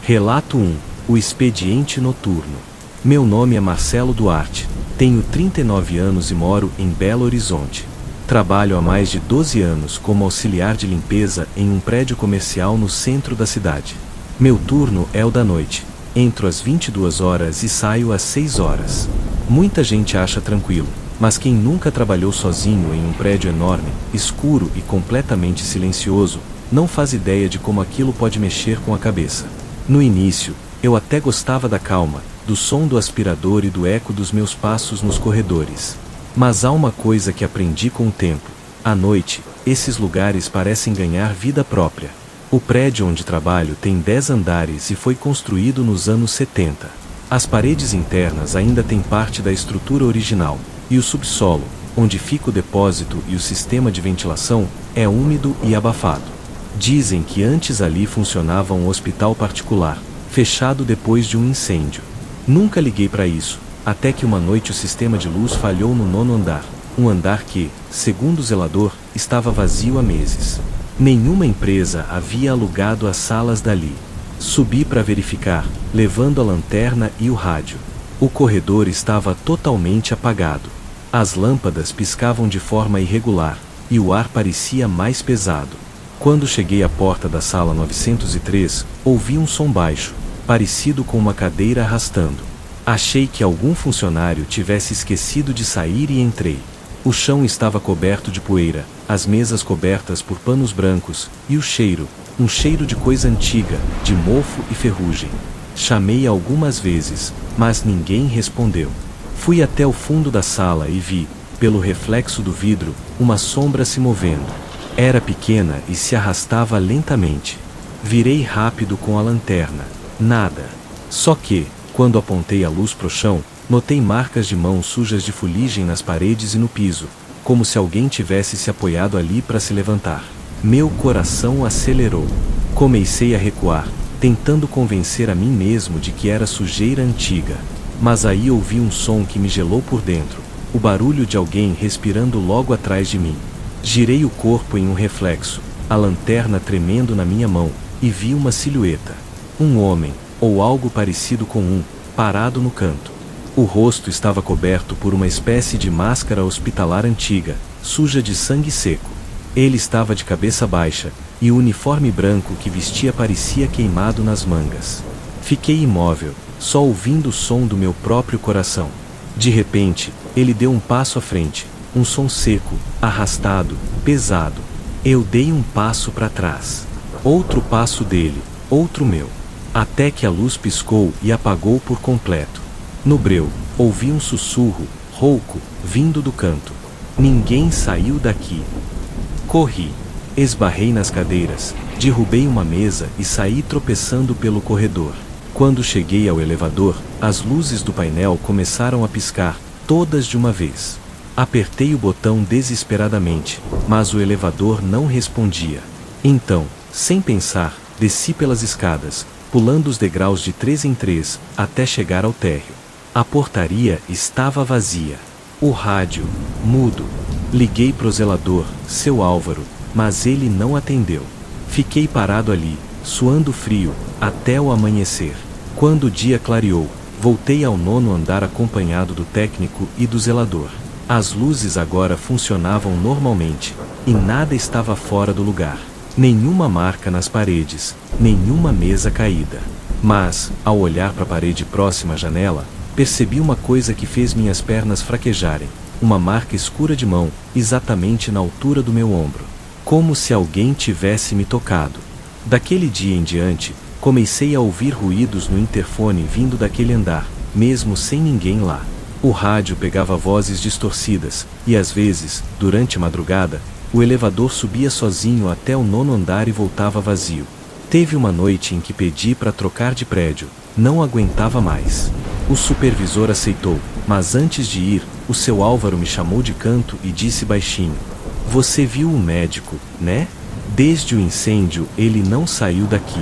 Relato 1. O expediente noturno. Meu nome é Marcelo Duarte, tenho 39 anos e moro em Belo Horizonte. Trabalho há mais de 12 anos como auxiliar de limpeza em um prédio comercial no centro da cidade. Meu turno é o da noite. Entro às 22 horas e saio às 6 horas. Muita gente acha tranquilo, mas quem nunca trabalhou sozinho em um prédio enorme, escuro e completamente silencioso, não faz ideia de como aquilo pode mexer com a cabeça. No início, eu até gostava da calma, do som do aspirador e do eco dos meus passos nos corredores. Mas há uma coisa que aprendi com o tempo. À noite, esses lugares parecem ganhar vida própria. O prédio onde trabalho tem 10 andares e foi construído nos anos 70. As paredes internas ainda têm parte da estrutura original, e o subsolo, onde fica o depósito e o sistema de ventilação, é úmido e abafado. Dizem que antes ali funcionava um hospital particular, fechado depois de um incêndio. Nunca liguei para isso, até que uma noite o sistema de luz falhou no 9º andar, um andar que, segundo o zelador, estava vazio há meses. Nenhuma empresa havia alugado as salas dali. Subi para verificar, levando a lanterna e o rádio. O corredor estava totalmente apagado. As lâmpadas piscavam de forma irregular, e o ar parecia mais pesado. Quando cheguei à porta da sala 903, ouvi um som baixo, parecido com uma cadeira arrastando. Achei que algum funcionário tivesse esquecido de sair e entrei. O chão estava coberto de poeira, as mesas cobertas por panos brancos, e o cheiro, um cheiro de coisa antiga, de mofo e ferrugem. Chamei algumas vezes, mas ninguém respondeu. Fui até o fundo da sala e vi, pelo reflexo do vidro, uma sombra se movendo. Era pequena e se arrastava lentamente. Virei rápido com a lanterna. Nada. Só que, quando apontei a luz pro chão, notei marcas de mãos sujas de fuligem nas paredes e no piso, como se alguém tivesse se apoiado ali para se levantar. Meu coração acelerou. Comecei a recuar, tentando convencer a mim mesmo de que era sujeira antiga. Mas aí ouvi um som que me gelou por dentro, o barulho de alguém respirando logo atrás de mim. Girei o corpo em um reflexo, a lanterna tremendo na minha mão, e vi uma silhueta. Um homem, ou algo parecido com um, parado no canto. O rosto estava coberto por uma espécie de máscara hospitalar antiga, suja de sangue seco. Ele estava de cabeça baixa, e o uniforme branco que vestia parecia queimado nas mangas. Fiquei imóvel, só ouvindo o som do meu próprio coração. De repente, ele deu um passo à frente, um som seco, arrastado, pesado. Eu dei um passo para trás. Outro passo dele, outro meu. Até que a luz piscou e apagou por completo. No breu, ouvi um sussurro, rouco, vindo do canto. Ninguém saiu daqui. Corri. Esbarrei nas cadeiras, derrubei uma mesa e saí tropeçando pelo corredor. Quando cheguei ao elevador, as luzes do painel começaram a piscar, todas de uma vez. Apertei o botão desesperadamente, mas o elevador não respondia. Então, sem pensar, desci pelas escadas, pulando os degraus de 3 em 3, até chegar ao térreo. A portaria estava vazia. O rádio, mudo. Liguei pro zelador, seu Álvaro, mas ele não atendeu. Fiquei parado ali, suando frio, até o amanhecer. Quando o dia clareou, voltei ao 9º andar acompanhado do técnico e do zelador. As luzes agora funcionavam normalmente, e nada estava fora do lugar. Nenhuma marca nas paredes, nenhuma mesa caída. Mas, ao olhar para a parede próxima à janela, percebi uma coisa que fez minhas pernas fraquejarem. Uma marca escura de mão, exatamente na altura do meu ombro. Como se alguém tivesse me tocado. Daquele dia em diante, comecei a ouvir ruídos no interfone vindo daquele andar, mesmo sem ninguém lá. O rádio pegava vozes distorcidas, e às vezes, durante a madrugada, o elevador subia sozinho até o 9º andar e voltava vazio. Teve uma noite em que pedi para trocar de prédio, não aguentava mais. O supervisor aceitou, mas antes de ir, o seu Álvaro me chamou de canto e disse baixinho: "Você viu o médico, né? Desde o incêndio ele não saiu daqui.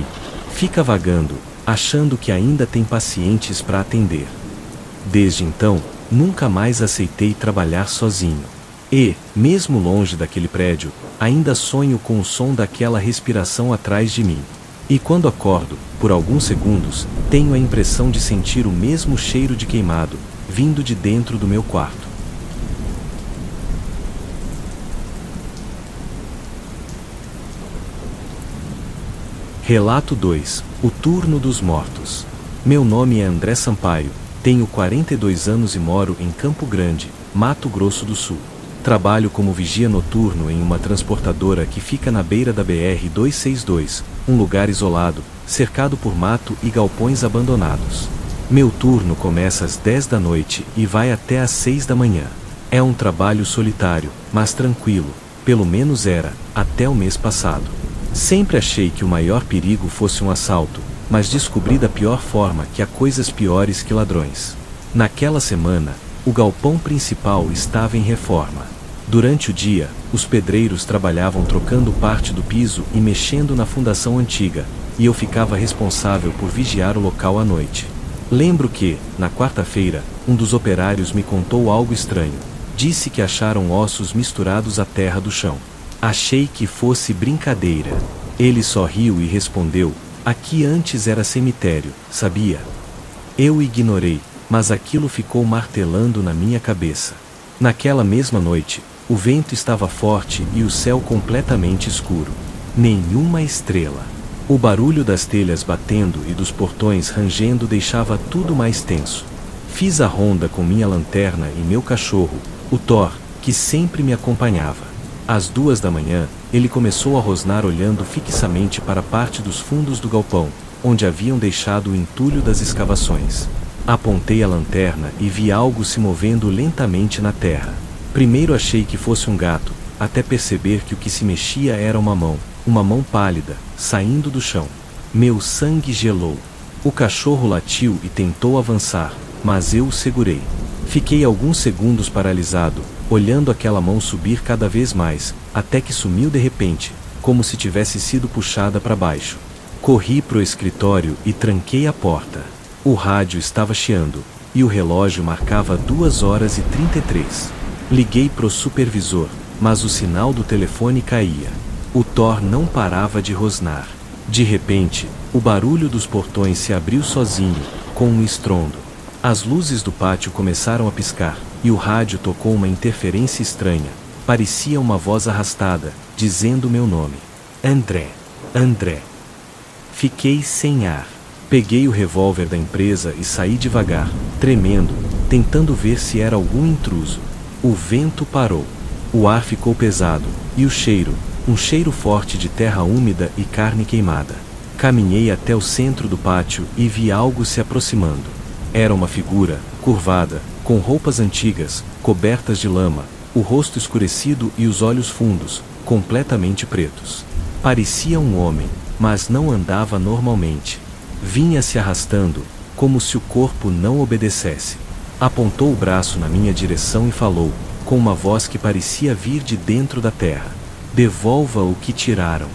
Fica vagando, achando que ainda tem pacientes para atender." Desde então, nunca mais aceitei trabalhar sozinho. E, mesmo longe daquele prédio, ainda sonho com o som daquela respiração atrás de mim. E quando acordo, por alguns segundos, tenho a impressão de sentir o mesmo cheiro de queimado, vindo de dentro do meu quarto. Relato 2. O Turno dos Mortos. Meu nome é André Sampaio, tenho 42 anos e moro em Campo Grande, Mato Grosso do Sul. Trabalho como vigia noturno em uma transportadora que fica na beira da BR-262, um lugar isolado, cercado por mato e galpões abandonados. Meu turno começa às 10 da noite e vai até às 6 da manhã. É um trabalho solitário, mas tranquilo, pelo menos era, até o mês passado. Sempre achei que o maior perigo fosse um assalto, mas descobri da pior forma que há coisas piores que ladrões. Naquela semana, o galpão principal estava em reforma. Durante o dia, os pedreiros trabalhavam trocando parte do piso e mexendo na fundação antiga, e eu ficava responsável por vigiar o local à noite. Lembro que, na quarta-feira, um dos operários me contou algo estranho. Disse que acharam ossos misturados à terra do chão. Achei que fosse brincadeira. Ele só riu e respondeu: aqui antes era cemitério, sabia? Eu ignorei, mas aquilo ficou martelando na minha cabeça. Naquela mesma noite, o vento estava forte e o céu completamente escuro. Nenhuma estrela. O barulho das telhas batendo e dos portões rangendo deixava tudo mais tenso. Fiz a ronda com minha lanterna e meu cachorro, o Thor, que sempre me acompanhava. Às 2 da manhã, ele começou a rosnar olhando fixamente para a parte dos fundos do galpão, onde haviam deixado o entulho das escavações. Apontei a lanterna e vi algo se movendo lentamente na terra. Primeiro achei que fosse um gato, até perceber que o que se mexia era uma mão pálida, saindo do chão. Meu sangue gelou. O cachorro latiu e tentou avançar, mas eu o segurei. Fiquei alguns segundos paralisado, olhando aquela mão subir cada vez mais, até que sumiu de repente, como se tivesse sido puxada para baixo. Corri pro escritório e tranquei a porta. O rádio estava chiando, e o relógio marcava 2h33. Liguei pro supervisor, mas o sinal do telefone caía. O Thor não parava de rosnar. De repente, o barulho dos portões se abriu sozinho, com um estrondo. As luzes do pátio começaram a piscar, e o rádio tocou uma interferência estranha. Parecia uma voz arrastada, dizendo meu nome. André. André. Fiquei sem ar. Peguei o revólver da empresa e saí devagar, tremendo, tentando ver se era algum intruso. O vento parou. O ar ficou pesado, e o cheiro, um cheiro forte de terra úmida e carne queimada. Caminhei até o centro do pátio e vi algo se aproximando. Era uma figura, curvada, com roupas antigas, cobertas de lama, o rosto escurecido e os olhos fundos, completamente pretos. Parecia um homem, mas não andava normalmente. Vinha se arrastando, como se o corpo não obedecesse. Apontou o braço na minha direção e falou, com uma voz que parecia vir de dentro da terra: devolva o que tiraram.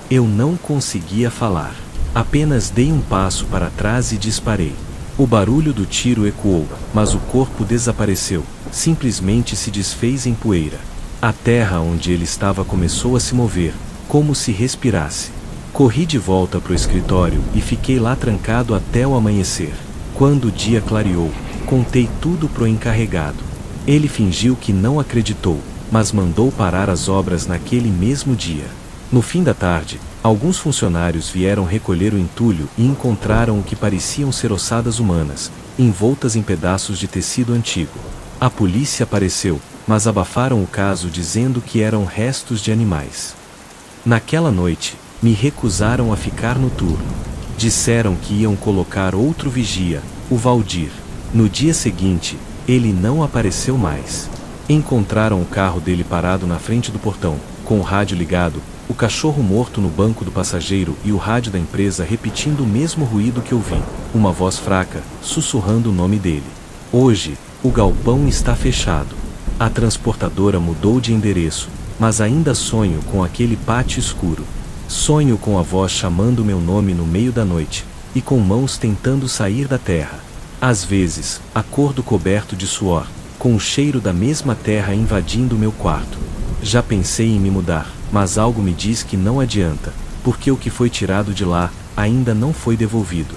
Eu não conseguia falar. Apenas dei um passo para trás e disparei. O barulho do tiro ecoou, mas o corpo desapareceu, simplesmente se desfez em poeira. A terra onde ele estava começou a se mover, como se respirasse. Corri de volta para o escritório e fiquei lá trancado até o amanhecer. Quando o dia clareou, contei tudo pro encarregado. Ele fingiu que não acreditou, mas mandou parar as obras naquele mesmo dia. No fim da tarde, alguns funcionários vieram recolher o entulho e encontraram o que pareciam ser ossadas humanas, envoltas em pedaços de tecido antigo. A polícia apareceu, mas abafaram o caso dizendo que eram restos de animais. Naquela noite, me recusaram a ficar no turno. Disseram que iam colocar outro vigia, o Valdir. No dia seguinte, ele não apareceu mais. Encontraram o carro dele parado na frente do portão, com o rádio ligado, o cachorro morto no banco do passageiro e o rádio da empresa repetindo o mesmo ruído que ouvi, uma voz fraca, sussurrando o nome dele. Hoje, o galpão está fechado. A transportadora mudou de endereço, mas ainda sonho com aquele pátio escuro. Sonho com a voz chamando meu nome no meio da noite, e com mãos tentando sair da terra. Às vezes, acordo coberto de suor, com o cheiro da mesma terra invadindo meu quarto. Já pensei em me mudar, mas algo me diz que não adianta. porque o que foi tirado de lá ainda não foi devolvido.